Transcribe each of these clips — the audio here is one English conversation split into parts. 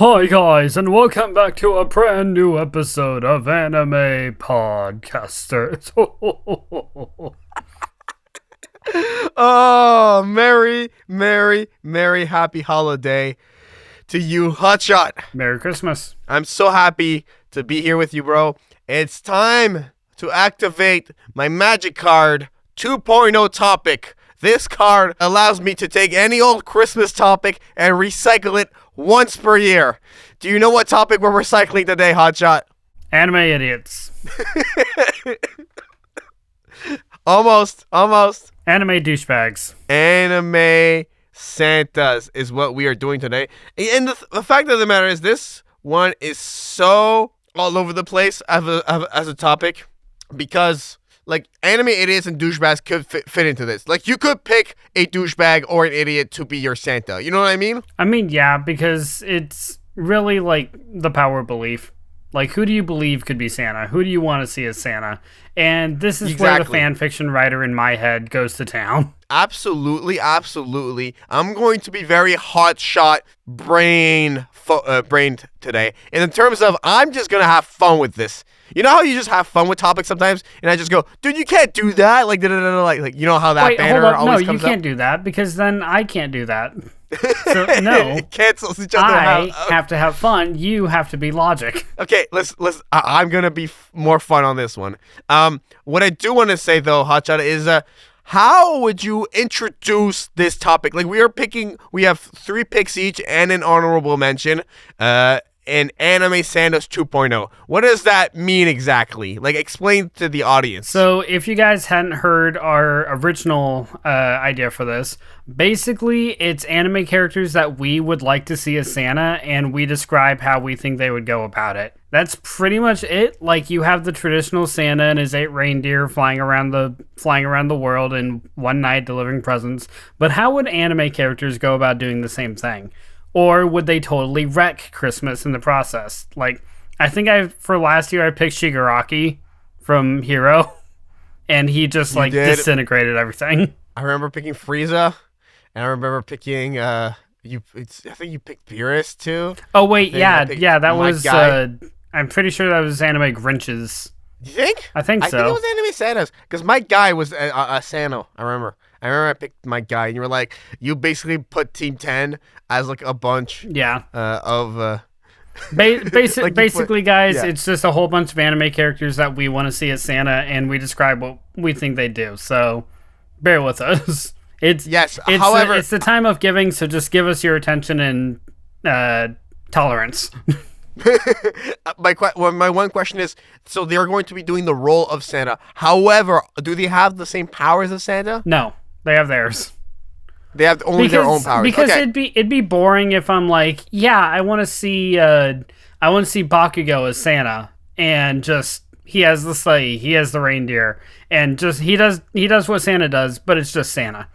Hi guys, and welcome back to a brand new episode of Anime Podcasters. Oh, merry happy holiday to you, Hotshot. Merry Christmas. I'm so happy to be here with you, bro. It's time to activate my magic card 2.0 topic. This card allows me to take any old Christmas topic and recycle it once per year. Do you know what topic we're recycling today, Hotshot? Anime idiots. Almost. Anime douchebags. Anime Santas is what we are doing today. And the fact of the matter is, this one is so all over the place as a topic because, like, anime idiots and douchebags could fit into this. Like, you could pick a douchebag or an idiot to be your Santa. You know what I mean? I mean, yeah, because it's really like the power of belief. Like, who do you believe could be Santa? Who do you want to see as Santa? And this is where the fan fiction writer in my head goes to town. Absolutely. I'm going to be very hotshot brained today. And in terms of, I'm just going to have fun with this. You know how you just have fun with topics sometimes? And I just go, dude, you can't do that. Like, you know how that Wait, banner hold up. always No, comes you can't up? do that because then I can't do that. So, no. It cancels each other I out. have to have fun. You have to be logic. Okay, let's. I'm gonna be more fun on this one. What I do want to say though, Hotshot, is how would you introduce this topic? Like, we have 3 picks each and an honorable mention. And Anime Santas 2.0. What does that mean exactly? Like, explain to the audience. So, if you guys hadn't heard our original idea for this, basically, it's anime characters that we would like to see as Santa, and we describe how we think they would go about it. That's pretty much it. Like, you have the traditional Santa and his 8 reindeer flying around the world in one night delivering presents. But how would anime characters go about doing the same thing? Or would they totally wreck Christmas in the process? Like, I think for last year I picked Shigaraki from Hero, and he just disintegrated everything. I remember picking Frieza, and I remember picking I think you picked Beerus too. Oh wait, that was I'm pretty sure that was Anime Grinches. Do you think? I think so. I think it was Anime Santas because my guy was a Santa. I remember I picked my guy, and you were like, you basically put Team 10 as like a bunch. Yeah. Basically, guys, It's just a whole bunch of anime characters that we want to see as Santa, and we describe what we think they do. So, bear with us. However, it's the time of giving, so just give us your attention and tolerance. My one question is, so they're going to be doing the role of Santa. However, do they have the same powers as Santa? No, they have theirs. They have only their own powers. Because it'd be boring if I'm like, yeah, I want to see Bakugo as Santa, and just he has the sleigh, he has the reindeer, and just he does what Santa does, but it's just Santa.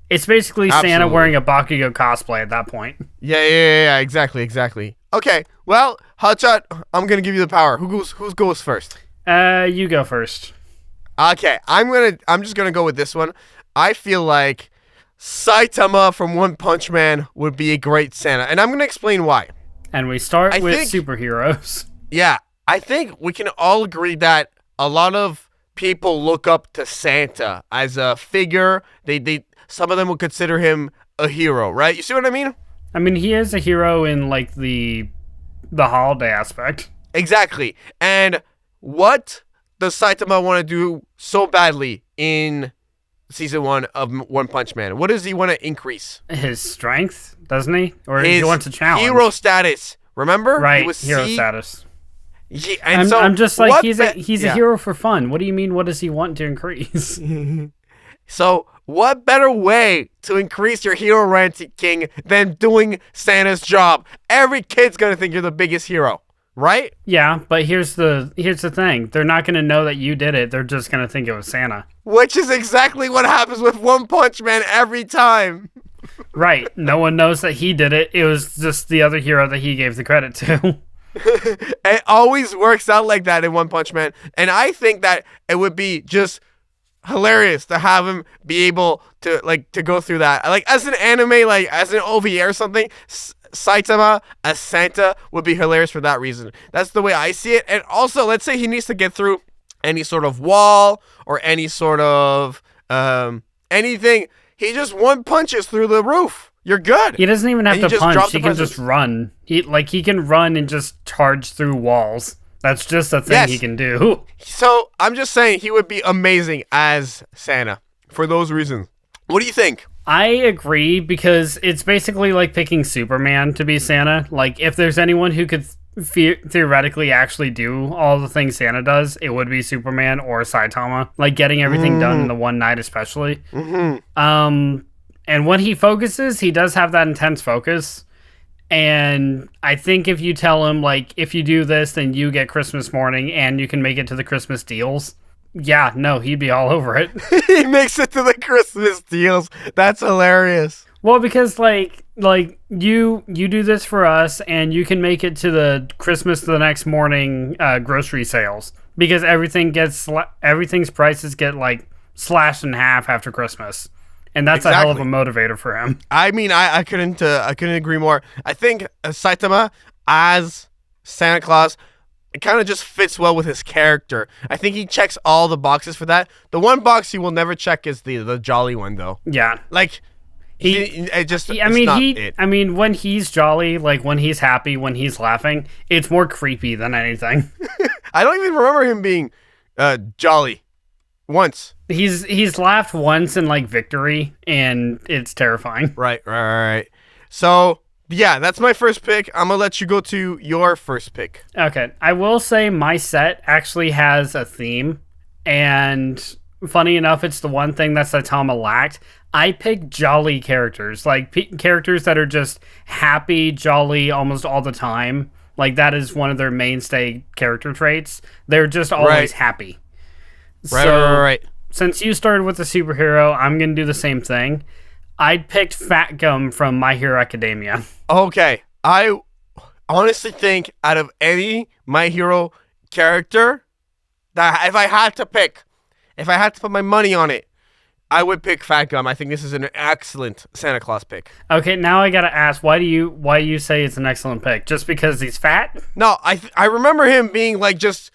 It's basically Santa wearing a Bakugo cosplay at that point. Yeah, exactly. Okay, well, Hotshot, I'm gonna give you the power. Who goes first? You go first. Okay, I'm just gonna go with this one. I feel like Saitama from One Punch Man would be a great Santa, and I'm gonna explain why. And we start with superheroes. Yeah, I think we can all agree that a lot of people look up to Santa as a figure. Some of them would consider him a hero, right? You see what I mean? I mean, he is a hero in like the holiday aspect. Exactly. And what does Saitama want to do so badly in season 1 of One Punch Man? What does he want to increase? His strength, doesn't he? Or he wants a challenge. Hero status. Remember? Right, hero status. Yeah, and I'm just like, he's a hero for fun. What do you mean, what does he want to increase? So, what better way to increase your hero ranking than doing Santa's job? Every kid's gonna think you're the biggest hero, right? Yeah, but here's the thing. They're not gonna know that you did it. They're just gonna think it was Santa. Which is exactly what happens with One Punch Man every time. Right. No one knows that he did it. It was just the other hero that he gave the credit to. It always works out like that in One Punch Man. And I think that it would be just hilarious to have him be able to go through that. Like, as an anime, like as an OVA or something, Saitama as Santa would be hilarious for that reason. That's the way I see it. And also, let's say he needs to get through any sort of wall or any sort of anything. He just one punches through the roof. You're good. He doesn't even have to punch. He can just run. He can run and just charge through walls. That's just a thing he can do. So I'm just saying he would be amazing as Santa for those reasons. What do you think? I agree, because it's basically like picking Superman to be Santa. Like, if there's anyone who could theoretically actually do all the things Santa does, it would be Superman or Saitama. Like, getting everything done in the one night especially. And when he focuses, he does have that intense focus. And I think if you tell him, like, if you do this, then you get Christmas morning and you can make it to the Christmas deals. Yeah, no, he'd be all over it. He makes it to the Christmas deals. That's hilarious. Well, because like you do this for us, and you can make it to the Christmas the next morning grocery sales, because everything's prices get like slashed in half after Christmas. And that's a hell of a motivator for him. I mean, I couldn't agree more. I think Saitama as Santa Claus, it kind of just fits well with his character. I think he checks all the boxes for that. The one box he will never check is the jolly one, though. Yeah, like I mean, when he's jolly, like when he's happy, when he's laughing, it's more creepy than anything. I don't even remember him being jolly once. He's laughed once in like Victory, and it's terrifying. Right. So yeah, that's my first pick. I'm gonna let you go to your first pick. Okay, I will say my set actually has a theme, and funny enough, it's the one thing that Saitama lacked. I picked jolly characters, like characters that are just happy, jolly almost all the time. Like, that is one of their mainstay character traits. They're just always happy. Right. Since you started with the superhero, I'm going to do the same thing. I picked Fat Gum from My Hero Academia. Okay. I honestly think out of any My Hero character, that if I had to put my money on it, I would pick Fat Gum. I think this is an excellent Santa Claus pick. Okay, now I gotta ask, why do you say it's an excellent pick? Just because he's fat? No, I remember him being just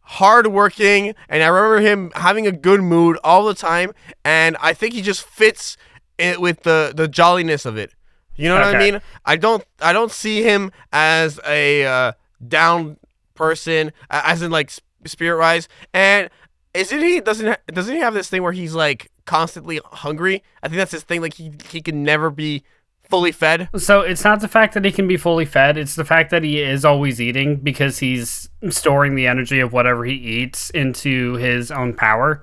hardworking, and I remember him having a good mood all the time, and I think he just fits it with the jolliness of it. You know what I mean? I don't see him as a down person, as in like spirit wise. And doesn't he have this thing where he's like constantly hungry? I think that's his thing. Like he can never be fully fed. So it's not the fact that he can be fully fed, it's the fact that he is always eating, because he's storing the energy of whatever he eats into his own power.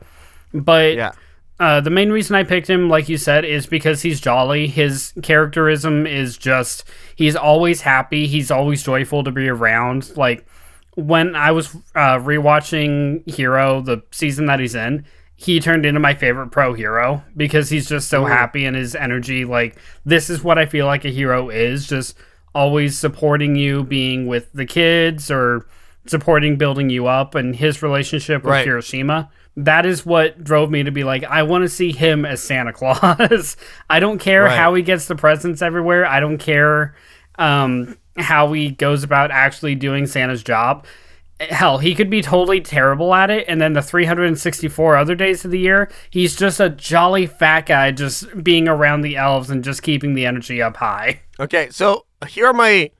But yeah. The main reason I picked him, like you said, is because he's jolly. His characterism is just, he's always happy, he's always joyful to be around. Like, when I was rewatching Hero, the season that he's in, he turned into my favorite pro hero, because he's just so happy, and his energy, like, this is what I feel like a hero is, just always supporting you, being with the kids, or supporting building you up, and his relationship with Hiroshima. That is what drove me to be like, I want to see him as Santa Claus. I don't care how he gets the presents everywhere. I don't care how he goes about actually doing Santa's job. Hell, he could be totally terrible at it, and then the 364 other days of the year, he's just a jolly fat guy just being around the elves and just keeping the energy up high. Okay, so here are my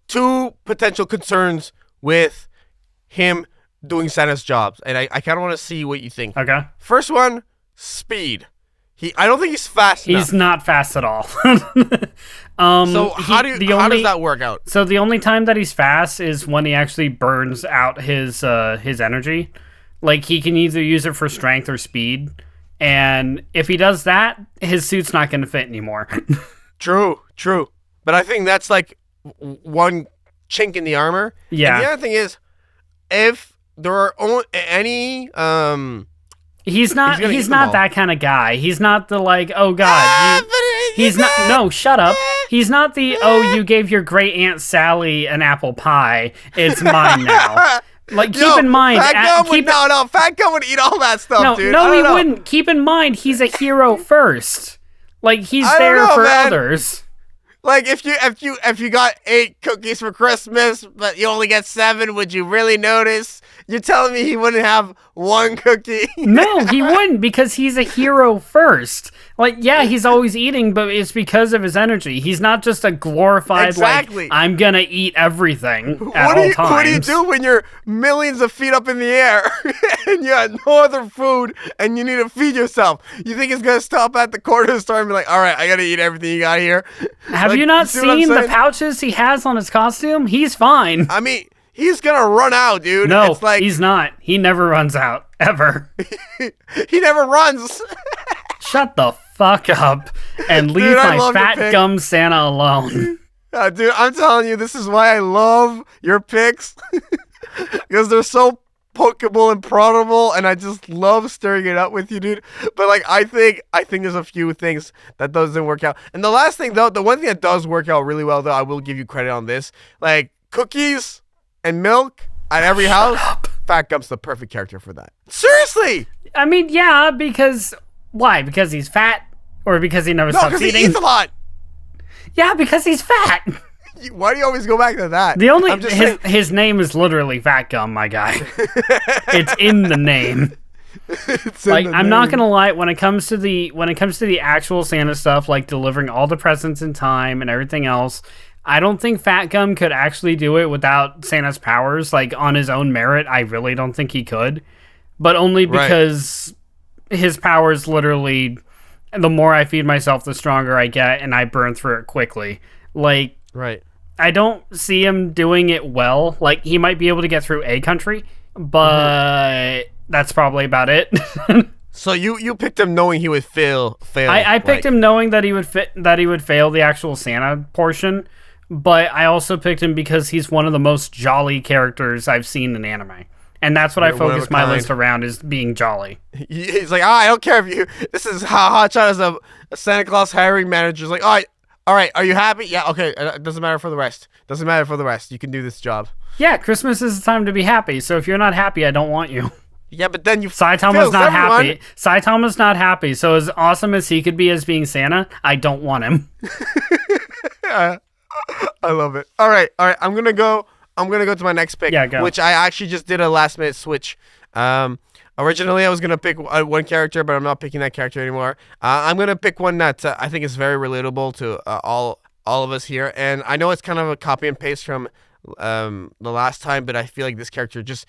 two potential concerns with him doing Santa's jobs, and I kind of want to see what you think. Okay. First one, speed. I don't think he's fast enough. He's not fast at all. So how does that work out? So the only time that he's fast is when he actually burns out his energy. Like, he can either use it for strength or speed. And if he does that, his suit's not going to fit anymore. True. But I think that's like one chink in the armor. Yeah. And the other thing is, if there are any He's not that kind of guy. He's not the like, oh god. He's not. No, shut up. He's not the, oh, you gave your great Aunt Sally an apple pie. It's mine now. Like, keep in mind. Fat Gum would eat all that stuff, dude. No, he wouldn't. Keep in mind, he's a hero first. Like, he's there for others. Like if you got 8 cookies for Christmas, but you only get 7, would you really notice? You're telling me he wouldn't have 1 cookie? No, he wouldn't, because he's a hero first. Like, yeah, he's always eating, but it's because of his energy. He's not just a glorified, like, I'm gonna eat everything at all times. What do you do when you're millions of feet up in the air and you have no other food and you need to feed yourself? You think he's gonna stop at the corner of the store and be like, all right, I gotta eat everything you got here? Have you not seen the pouches he has on his costume? He's fine. I mean, he's gonna run out, dude. No, it's like, he's not. He never runs out, ever. He never runs. Shut the fuck up and leave my fat gum Santa alone. Dude, I'm telling you, this is why I love your picks. Because they're so pokeable and proudable, and I just love stirring it up with you, dude. But like, I think there's a few things that doesn't work out. And the last thing, though, the one thing that does work out really well, though, I will give you credit on this. Like, cookies and milk at every house. Fat Gum's the perfect character for that. Seriously. I mean, yeah, because why? Because he's fat, or because he never stops eating? No, because he eats a lot. Yeah, because he's fat. Why do you always go back to that? His name is literally Fat Gum, my guy. It's in the name. I'm not gonna lie, when it comes to the actual Santa stuff, like delivering all the presents in time and everything else, I don't think Fat Gum could actually do it without Santa's powers, like on his own merit. I really don't think he could, but only because his powers literally, the more I feed myself, the stronger I get, and I burn through it quickly. Like, right. I don't see him doing it well. Like, he might be able to get through a country, but that's probably about it. So you picked him knowing he would fail. I picked him knowing that he would fail the actual Santa portion, but I also picked him because he's one of the most jolly characters I've seen in anime. And that's what I focus my list around, is being jolly. He's like, I don't care if you... This is how Hotshot is a Santa Claus hiring manager. He's like, all right, are you happy? Yeah, okay. It doesn't matter for the rest. Doesn't matter for the rest. You can do this job. Yeah, Christmas is the time to be happy. So if you're not happy, I don't want you. Yeah, but then you... Saitama's not happy. Saitama's not happy. So as awesome as he could be as being Santa, I don't want him. I love it. All right. I'm gonna go to my next pick. Yeah, go. Which I actually just did a last minute switch. Originally, I was going to pick one character, but I'm not picking that character anymore. I'm going to pick one that I think is very relatable to all of us here. And I know it's kind of a copy and paste from the last time, but I feel like this character just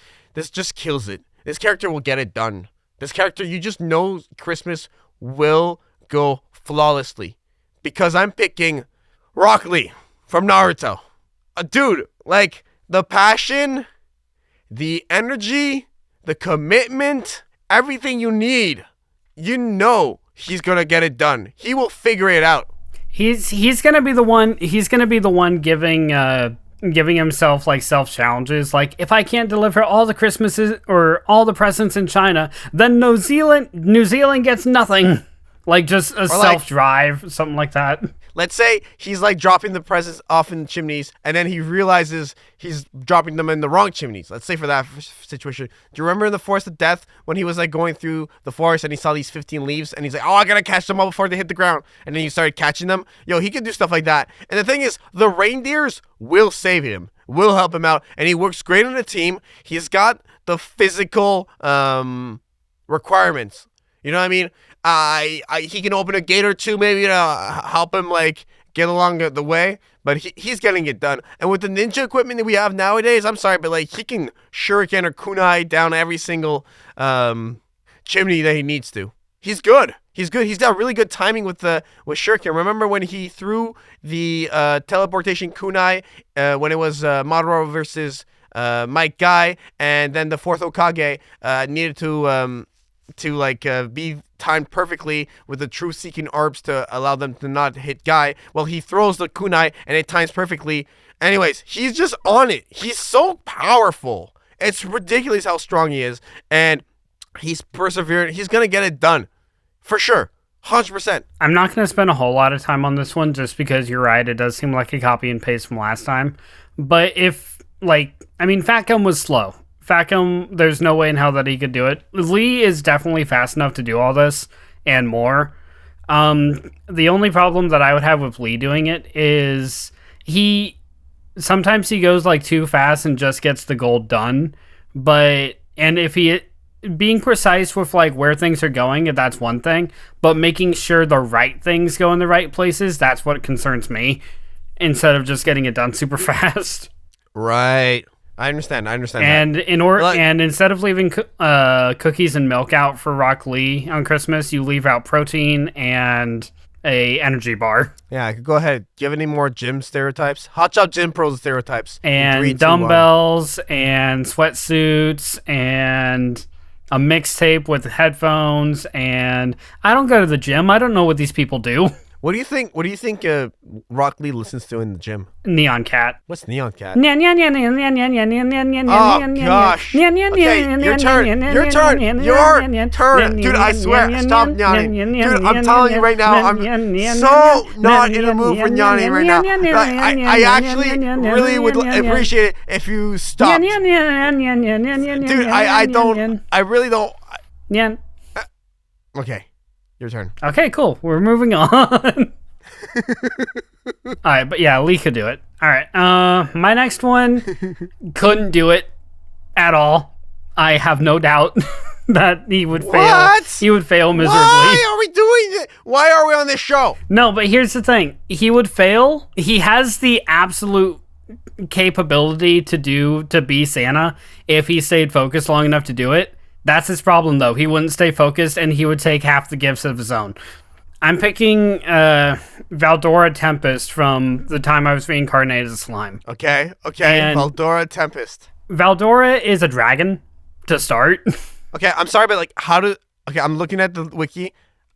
kills it. This character will get it done. This character, you just know Christmas will go flawlessly. Because I'm picking Rock Lee from Naruto. Dude, like, the passion, the energy, the commitment, everything you need. You know he's gonna get it done. He will figure it out. He's gonna be the one. He's gonna be the one giving himself like self challenges. Like, if I can't deliver all the Christmases or all the presents in China, then New Zealand gets nothing. Like, just a self-drive, something like that. Let's say he's like dropping the presents off in chimneys, and then he realizes he's dropping them in the wrong chimneys. Let's say for that situation. Do you remember in the Forest of Death when he was like going through the forest and he saw these 15 leaves and he's like, oh, I gotta catch them all before they hit the ground. And then he started catching them. Yo, he can do stuff like that. And the thing is, the reindeers will save him, will help him out, and he works great on a team. He's got the physical requirements. You know what I mean? He can open a gate or two maybe to help him like get along the way, but he's getting it done. And with the ninja equipment that we have nowadays, I'm sorry, but like he can shuriken or kunai down every single chimney that he needs to. He's good. He's got really good timing with shuriken. Remember when he threw the teleportation kunai when it was Madara versus Mike Guy, and then the fourth Hokage needed to be timed perfectly with the truth seeking orbs to allow them to not hit Guy. Well, he throws the kunai and it times perfectly. Anyways, he's just on it. He's so powerful. It's ridiculous how strong he is, and he's perseverant. He's gonna get it done for sure. 100%. I'm not going to spend a whole lot of time on this one just because you're right. It does seem like a copy and paste from last time. But Fat Gum was slow. Fat Gum, there's no way in hell that he could do it. Lee is definitely fast enough to do all this and more. The only problem that I would have with Lee doing it is sometimes he goes like too fast and just gets the goal done. And if he being precise with like where things are going, if that's one thing, but making sure the right things go in the right places, that's what concerns me. Instead of just getting it done super fast. Right. I understand. And and instead of leaving cookies and milk out for Rock Lee on Christmas, you leave out protein and a energy bar. Yeah, go ahead. Do you have any more gym stereotypes? Hotshot Gym Pros stereotypes. And 3, 2, dumbbells and sweatsuits and a mixtape with headphones. And I don't go to the gym. I don't know what these people do. What do you think Rock Lee listens to in the gym? Neon Cat. What's Neon Cat? Oh gosh. Okay, your turn. Your turn. Dude, I swear. Stop yawning. Dude, I'm telling you right now, I'm so not in the mood for yawning right now. I actually really would appreciate it if you stopped. Dude, I really don't. Okay. Your turn. Okay, cool. We're moving on. All right, but yeah, Lee could do it. All right. My next one couldn't do it at all. I have no doubt that he would fail. What? He would fail miserably. Why are we doing it? Why are we on this show? No, but here's the thing. He would fail. He has the absolute capability to be Santa if he stayed focused long enough to do it. That's his problem, though. He wouldn't stay focused, and he would take half the gifts of his own. I'm picking Valdora Tempest from the time I was reincarnated as slime. Okay. And Valdora Tempest. Valdora is a dragon, to start. Okay, I'm sorry, but like, okay, I'm looking at the wiki.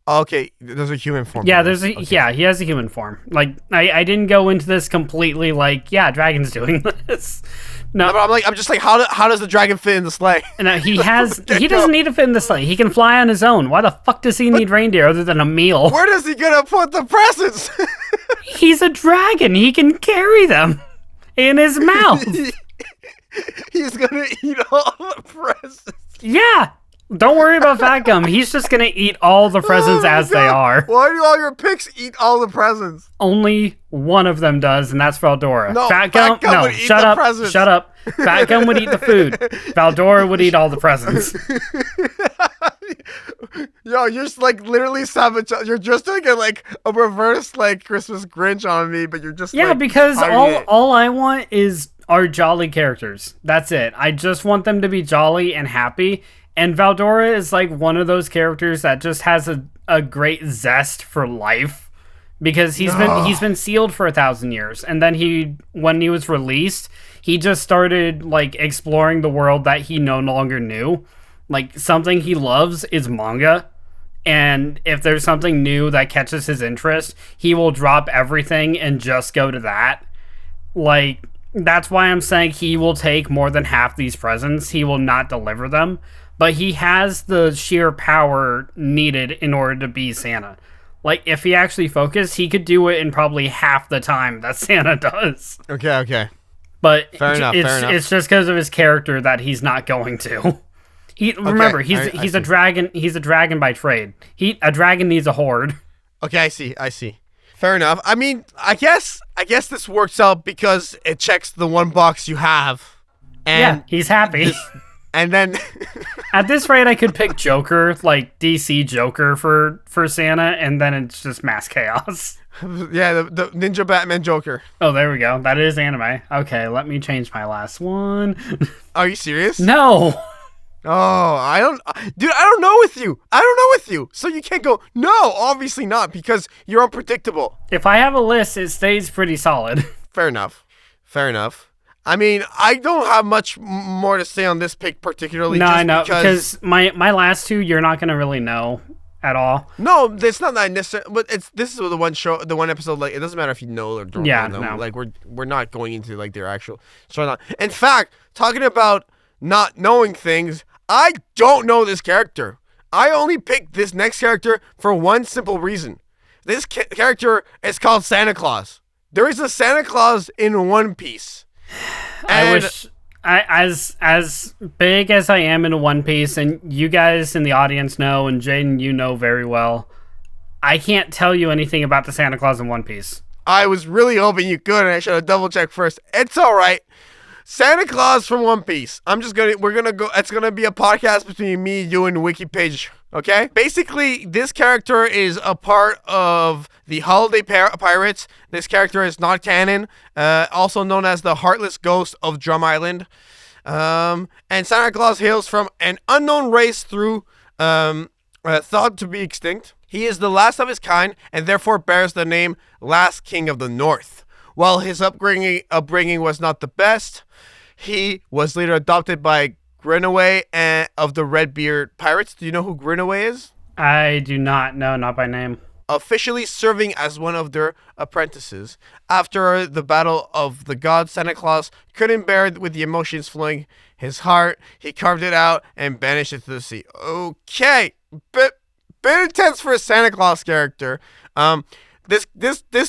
Okay, there's a human form. Yeah, he has a human form. Like, I didn't go into this completely like, yeah, dragon's doing this. No, but I'm just like, how does the dragon fit in the sleigh? No, he doesn't need to fit in the sleigh. He can fly on his own. Why the fuck does he need reindeer other than a meal? Where does he gonna put the presents? He's a dragon. He can carry them in his mouth. He's gonna eat all the presents. Yeah. Don't worry about Fat Gum. He's just going to eat all the presents as they are. Why do all your picks eat all the presents? Only one of them does, and that's Valdora. No, Fat Gum no, would eat the presents. Shut up. Fat Gum would eat the food. Valdora would eat all the presents. Yo, you're just like literally savage. You're just doing like a reverse like Christmas Grinch on me, but you're just because all I want are jolly characters. That's it. I just want them to be jolly and happy. And Valdora is like one of those characters that just has a great zest for life because he's been sealed for 1,000 years. And then when he was released, he just started like exploring the world that he no longer knew. Like something he loves is manga. And if there's something new that catches his interest, he will drop everything and just go to that. Like, that's why I'm saying he will take more than half these presents. He will not deliver them. But he has the sheer power needed in order to be Santa. Like, if he actually focused, he could do it in probably half the time that Santa does. Okay. But fair enough. It's just because of his character that he's not going to. He's a dragon. He's a dragon by trade. A dragon needs a horde. Okay, I see. Fair enough. I mean, I guess this works out because it checks the one box you have. And yeah, he's happy. And then at this rate, I could pick Joker, like DC Joker for Santa, and then it's just mass chaos. Yeah, the Ninja Batman Joker. Oh, there we go. That is anime. Okay, let me change my last one. Are you serious? No. Oh, I don't know with you. So you can't go, no, obviously not, because you're unpredictable. If I have a list, it stays pretty solid. Fair enough. I mean, I don't have much more to say on this pick particularly. No, I know, because my last two, you're not going to really know at all. No, it's not that necessary, but this is the one episode, like, it doesn't matter if you know or don't know them. No. Like, we're not going into, like, their actual storyline. In fact, talking about not knowing things, I don't know this character. I only picked this next character for one simple reason. This character is called Santa Claus. There is a Santa Claus in One Piece. I wish, as big as I am in One Piece, and you guys in the audience know, and Jaden, you know very well, I can't tell you anything about the Santa Claus in One Piece. I was really hoping you could, and I should have double checked first. It's all right. Santa Claus from One Piece. It's gonna be a podcast between me, you, and Wiki Page. Okay? Basically, this character is a part of the Holiday Pirates. This character is not canon, also known as the Heartless Ghost of Drum Island. And Santa Claus hails from an unknown race thought to be extinct. He is the last of his kind and therefore bears the name Last King of the North. While his upbringing was not the best, he was later adopted by Grinaway of the Redbeard Pirates. Do you know who Grinaway is? I do not know, not by name. Officially serving as one of their apprentices. After the Battle of the Gods, Santa Claus couldn't bear with the emotions flowing his heart. He carved it out and banished it to the sea. Okay, bit intense for a Santa Claus character. This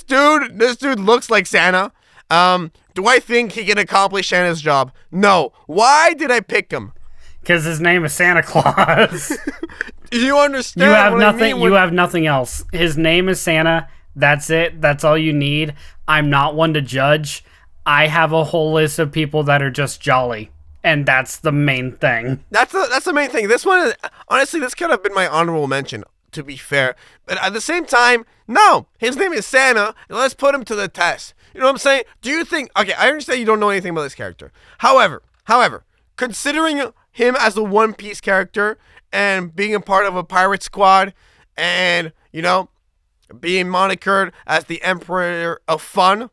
dude looks like Santa. Do I think he can accomplish Santa's job? No. Why did I pick him? Because his name is Santa Claus. You understand? You have what nothing. I mean? You have nothing else. His name is Santa. That's it. That's all you need. I'm not one to judge. I have a whole list of people that are just jolly, and that's the main thing. That's the main thing. This one, honestly, this could have been my honorable mention, to be fair. But at the same time, no. His name is Santa, and let's put him to the test. You know what I'm saying? Do you think... Okay, I understand you don't know anything about this character. However, considering him as a One Piece character and being a part of a pirate squad and, being monikered as the Emperor of Fun,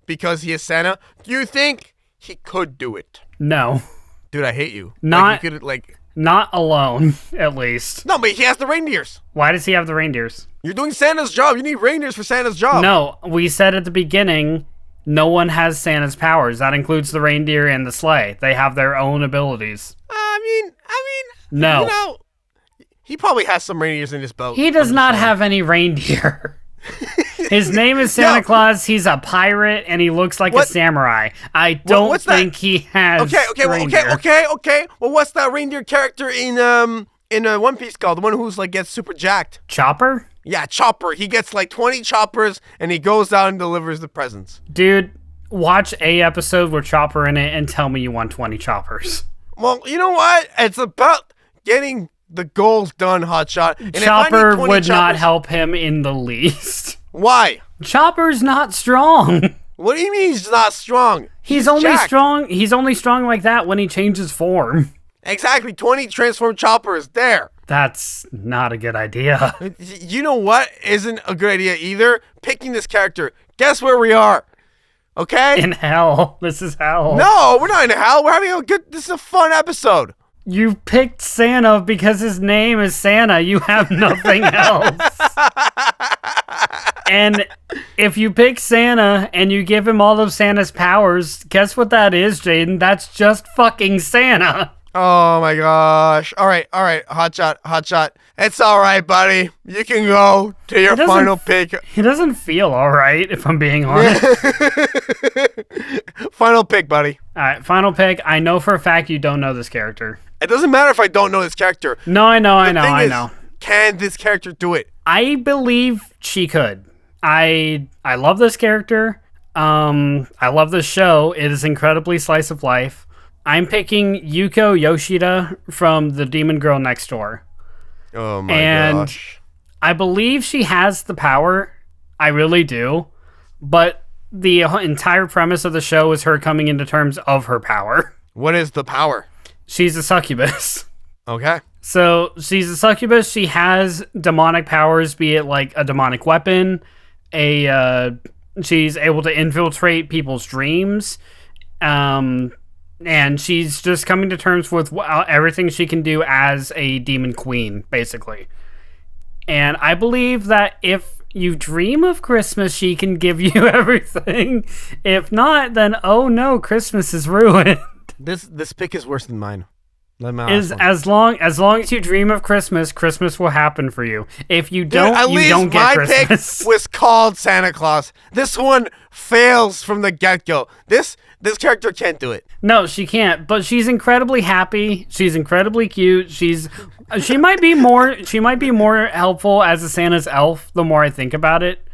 because he is Santa, do you think he could do it? No. Dude, I hate you. Not alone, at least. No, but he has the reindeers. Why does he have the reindeers? You're doing Santa's job. You need reindeers for Santa's job. No, we said at the beginning, no one has Santa's powers. That includes the reindeer and the sleigh. They have their own abilities. I mean, no. He probably has some reindeers in his boat. He does not have any reindeer. His name is Santa Claus. He's a pirate, and he looks like a samurai. I don't think he has reindeer. Okay. Well, what's that reindeer character in One Piece called? The one who's gets super jacked. Chopper? Yeah, Chopper. He gets 20 choppers, and he goes out and delivers the presents. Dude, watch a episode with Chopper in it and tell me you want 20 choppers. Well, you know what? It's about getting the goals done, Hotshot. And Chopper would not help him in the least. Why? Chopper's not strong. What do you mean he's not strong? He's only jacked. Strong. He's only strong like that when he changes form. Exactly. 20 transformed choppers there. That's not a good idea. You know what isn't a good idea either? Picking this character. Guess where we are? Okay? In hell. This is hell. No, we're not in hell. We're having this is a fun episode. You picked Santa because his name is Santa. You have nothing else. And if you pick Santa and you give him all of Santa's powers, guess what that is, Jaden? That's just fucking Santa. Oh my gosh. All right. Hotshot. It's all right, buddy. You can go to your final pick. He doesn't feel all right, if I'm being honest. Final pick, buddy. All right, final pick. I know for a fact you don't know this character. It doesn't matter if I don't know this character. No, I know. Can this character do it? I believe she could. I love this character. I love this show. It is incredibly slice of life. I'm picking Yuko Yoshida from The Demon Girl Next Door. Oh my gosh. I believe she has the power. I really do. But the entire premise of the show is her coming into terms of her power. What is the power? She's a succubus. Okay. So she's a succubus. She has demonic powers, be it like a demonic weapon. She's able to infiltrate people's dreams. And she's just coming to terms with everything she can do as a demon queen, basically. And I believe that if you dream of Christmas, she can give you everything. If not, then oh no, Christmas is ruined. This pick is worse than mine. As long as you dream of Christmas, Christmas will happen for you. If you don't, you don't get Christmas. My pick was called Santa Claus. This one fails from the get-go. This This character can't do it. No, she can't. But she's incredibly happy. She's incredibly cute. She might be more helpful as a Santa's elf. The more I think about it,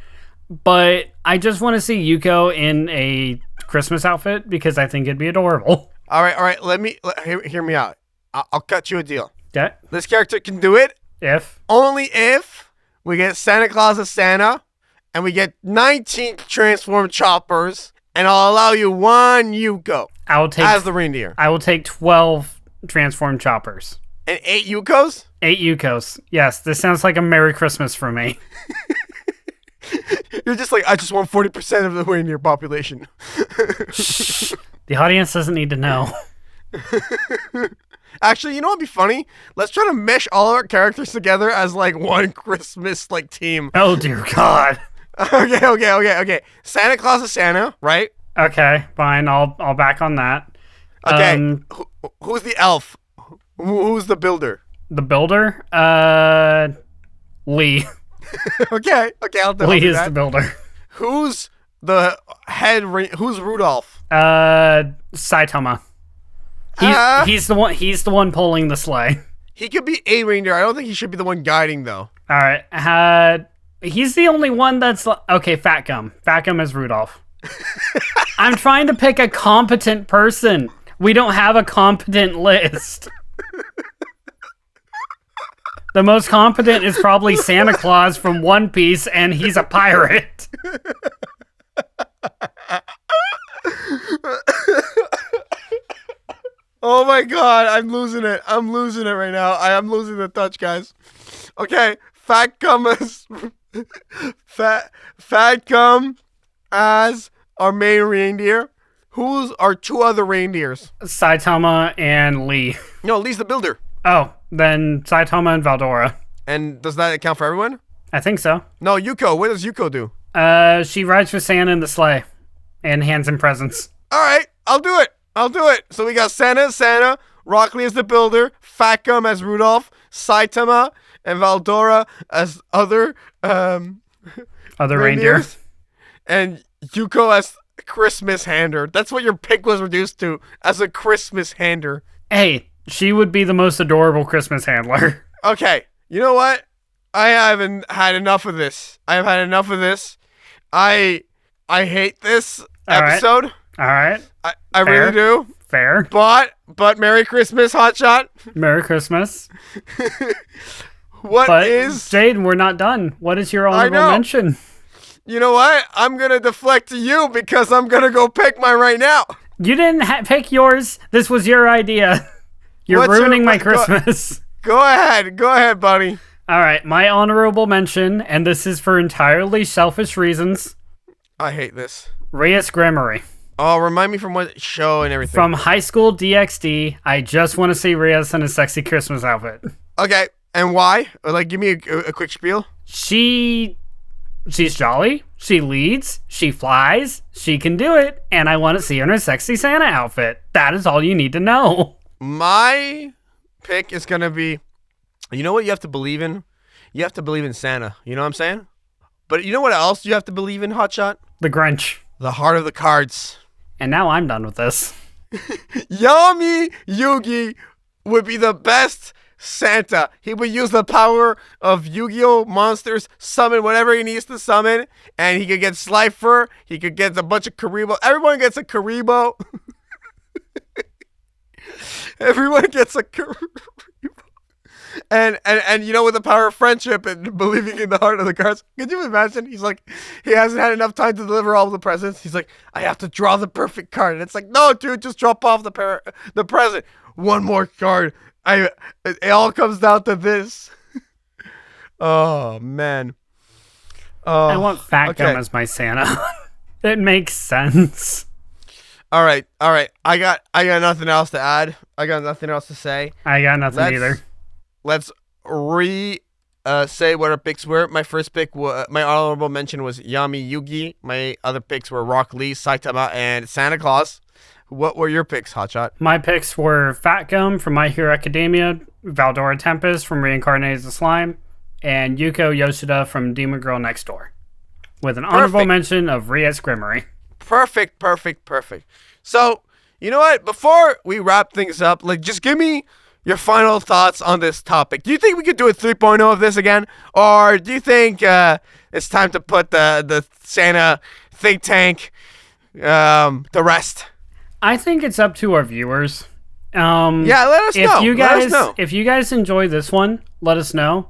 but I just want to see Yuko in a Christmas outfit because I think it'd be adorable. All right. Hear me out. I'll cut you a deal. Yeah. This character can do it only if we get Santa Claus as Santa, and we get 19 transformed choppers, and I'll allow you one Yuko as the reindeer. I will take 12 transformed choppers. And 8 Yukos? 8 Yukos. Yes, this sounds like a Merry Christmas for me. You're just like, I just want 40% of the reindeer population. The audience doesn't need to know. Actually, you know what'd be funny? Let's try to mesh all our characters together as like one Christmas like team. Oh dear God. Okay. Santa Claus is Santa, right? Okay, fine. I'll back on that. Okay. Who's the elf? Who's the builder? The builder? Lee. Okay, I'll do Lee is that. the builder. Who's the head? Who's Rudolph? Saitama. He's the one pulling the sleigh. He could be a reindeer. I don't think he should be the one guiding though. All right. He's the only one that's okay. Fat Gum. Fat Gum is Rudolph. I'm trying to pick a competent person. We don't have a competent list. The most competent is probably Santa Claus from One Piece, and he's a pirate. Oh my God, I'm losing it. I'm losing it right now. I am losing the touch, guys. Okay, Fat Gum as our main reindeer. Who's our 2 other reindeers? Saitama and Lee. No, Lee's the builder. Oh, then Saitama and Valdora. And does that account for everyone? I think so. No, Yuko. What does Yuko do? She rides with Santa in the sleigh and hands him presents. All right, I'll do it. So we got Santa, Rock Lee as the builder, Fat Gum as Rudolph, Saitama and Valdora as other reindeer, and Yuko as Christmas hander. That's what your pick was reduced to, as a Christmas hander. Hey, she would be the most adorable Christmas handler. Okay, you know what? I haven't had enough of this. I have had enough of this. I hate this episode. All right. I really do. Fair. But Merry Christmas, Hotshot. Merry Christmas. But Jaden, we're not done. What is your honorable mention? You know what? I'm going to deflect to you because I'm going to go pick mine right now. You didn't pick yours. This was your idea. You're ruining my Christmas. Go ahead, buddy. All right, my honorable mention, and this is for entirely selfish reasons. I hate this. Reyes Gremory. Oh, remind me from what show and everything. From High School DxD. I just want to see Reyes in a sexy Christmas outfit. Okay, and why? Like, give me a quick spiel. She's jolly. She leads. She flies. She can do it. And I want to see her in a sexy Santa outfit. That is all you need to know. My pick is going to be, you know what you have to believe in? You have to believe in Santa. You know what I'm saying? But you know what else you have to believe in, Hotshot? The Grinch. The heart of the cards. And now I'm done with this. Yami Yugi would be the best Santa. He would use the power of Yu-Gi-Oh! Monsters, summon whatever he needs to summon, and he could get Slifer, he could get a bunch of Karibo. Everyone gets a Karibo. Everyone gets a Karibo. And you know, with the power of friendship and believing in the heart of the cards, could you imagine? He's like, he hasn't had enough time to deliver all the presents. He's like, I have to draw the perfect card. And it's like, no, dude, just drop off the present. One more card. It all comes down to this. Oh man. Oh, I want Fat Gum as my Santa. It makes sense. All right. I got nothing else to add. I got nothing else to say. I got nothing either. Let's say what our picks were. My first pick, my honorable mention was Yami Yugi. My other picks were Rock Lee, Saitama, and Santa Claus. What were your picks, Hotshot? My picks were Fat Gum from My Hero Academia, Valdora Tempest from Reincarnated as a Slime, and Yuko Yoshida from Demon Girl Next Door, with an honorable mention of Reyes Gremory. Perfect. So, you know what? Before we wrap things up, like, just give me your final thoughts on this topic. Do you think we could do a 3.0 of this again? Or do you think it's time to put the Santa think tank to rest? I think it's up to our viewers. Yeah, let us know. If you guys enjoy this one, let us know.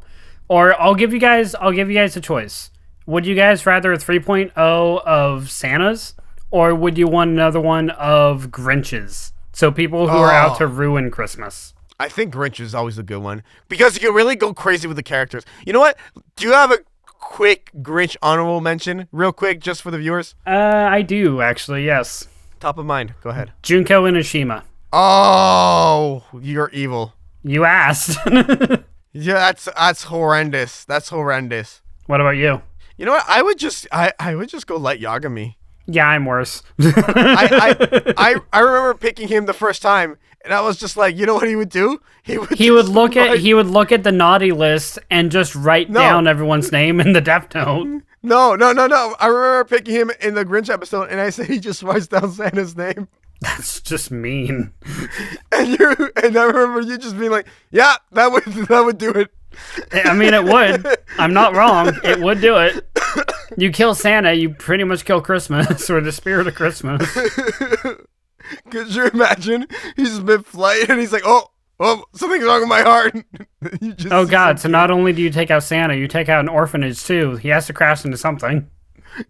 Or I'll give you guys a choice. Would you guys rather a 3.0 of Santas, or would you want another one of Grinches? So people who are out to ruin Christmas. I think Grinch is always a good one because you can really go crazy with the characters. You know what? Do you have a quick Grinch honorable mention, real quick, just for the viewers? I do actually. Yes. Top of mind. Go ahead. Junko Inoshima. Oh, you're evil. You asked. Yeah, that's horrendous. That's horrendous. What about you? You know what? I would just go Light Yagami. Yeah, I'm worse. I remember picking him the first time, and I was just like, you know what he would do? He would look at the naughty list and just write down everyone's name in the Death Note. No. I remember picking him in the Grinch episode, and I said he just writes down Santa's name. That's just mean. And I remember you just being like, yeah, that would do it. I mean, it would. I'm not wrong. It would do it. You kill Santa, you pretty much kill Christmas, or the spirit of Christmas. Could you imagine? He's mid-flight and he's like, oh, something's wrong with my heart. Oh God! So not only do you take out Santa, you take out an orphanage too. He has to crash into something.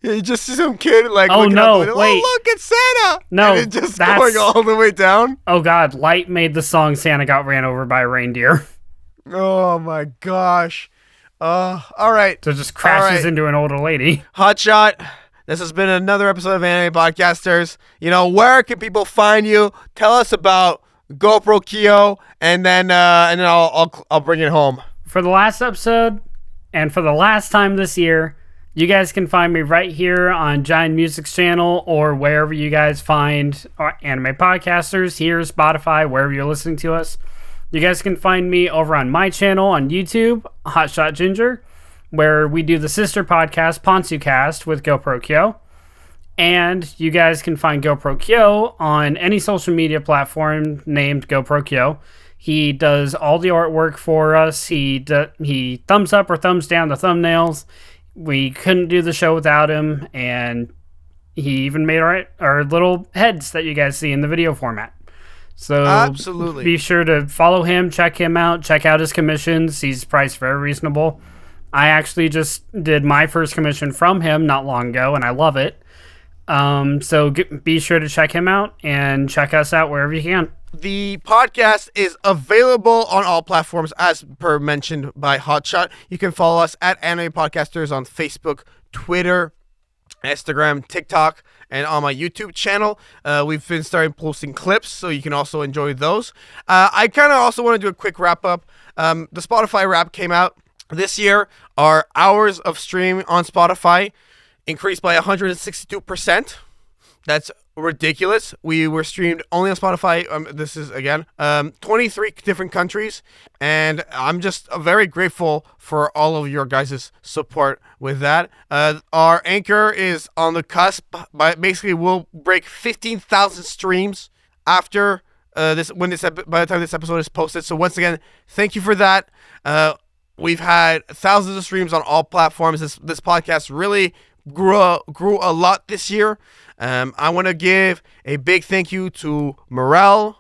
Yeah, you just see some kid like, oh no, wait, oh look, it's Santa. No, and just going all the way down. Oh God, Light made the song "Santa Got Ran Over by a Reindeer." Oh my gosh. All right. So it just crashes into an older lady. Hotshot, this has been another episode of Anime Podcasters. You know, where can people find you? Tell us about GoProKyo, and then I'll bring it home. For the last episode, and for the last time this year, you guys can find me right here on JaianMusic's channel, or wherever you guys find anime podcasters, here, Spotify, wherever you're listening to us. You guys can find me over on my channel on YouTube, Hotshot Ginger, where we do the sister podcast, PonsuCast, with GoProKyo. And you guys can find GoProKyo on any social media platform named GoProKyo. He does all the artwork for us. He thumbs up or thumbs down the thumbnails. We couldn't do the show without him, and he even made our little heads that you guys see in the video format. So absolutely, be sure to follow him, check him out, check out his commissions. He's priced very reasonable. I actually just did my first commission from him not long ago, and I love it. So be sure to check him out and check us out wherever you can. The podcast is available on all platforms, as per mentioned by Hotshot. You can follow us at Anime Podcasters on Facebook, Twitter, Instagram, TikTok, and on my YouTube channel. We've been starting posting clips, so you can also enjoy those. I kind of also want to do a quick wrap up. The Spotify wrap came out this year. Our hours of stream on Spotify increased by 162%. That's ridiculous. We were streamed only on Spotify. This is again 23 different countries, and I'm just very grateful for all of your guys' support with that. Our anchor is on the cusp, but basically we'll break 15,000 streams after by the time this episode is posted. So once again, thank you for that. We've had thousands of streams on all platforms. This podcast really grew a lot this year. I want to give a big thank you to Murel.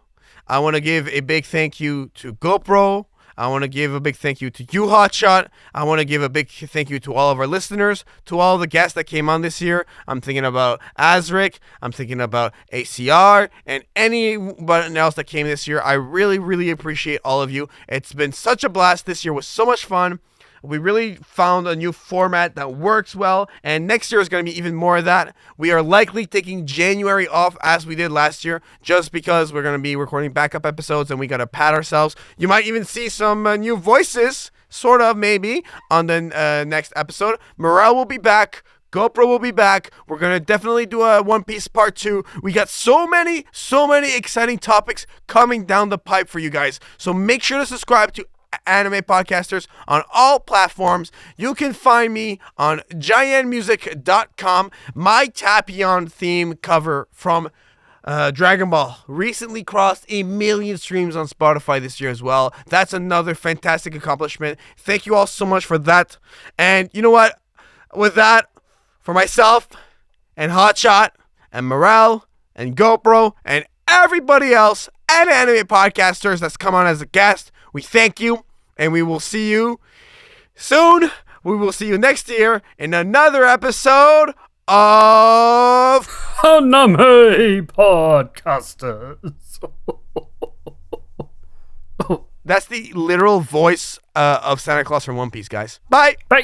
I want to give a big thank you to GoPro. I want to give a big thank you to you, Hotshot. I want to give a big thank you to all of our listeners, to all the guests that came on this year. I'm thinking about Azric. I'm thinking about ACR and anyone else that came this year. I really, really appreciate all of you. It's been such a blast. This year was so much fun. We really found a new format that works well, and next year is going to be even more of that. We are likely taking January off as we did last year, just because we're going to be recording backup episodes and we got to pat ourselves. You might even see some new voices, sort of, maybe, on the next episode. Murel will be back. GoPro will be back. We're going to definitely do a One Piece Part 2. We got so many exciting topics coming down the pipe for you guys. So make sure to subscribe to Anime Podcasters on all platforms. You can find me on JaianMusic.com. My Tapion theme cover from Dragon Ball recently crossed 1 million streams on Spotify this year as well. That's another fantastic accomplishment. Thank you all so much for that. And you know what? With that, for myself and Hotshot and Murel and GoPro and everybody else and anime podcasters that's come on as a guest, we thank you, and we will see you soon. We will see you next year in another episode of Anime Podcasters. That's the literal voice of Santa Claus from One Piece, guys. Bye. Bye.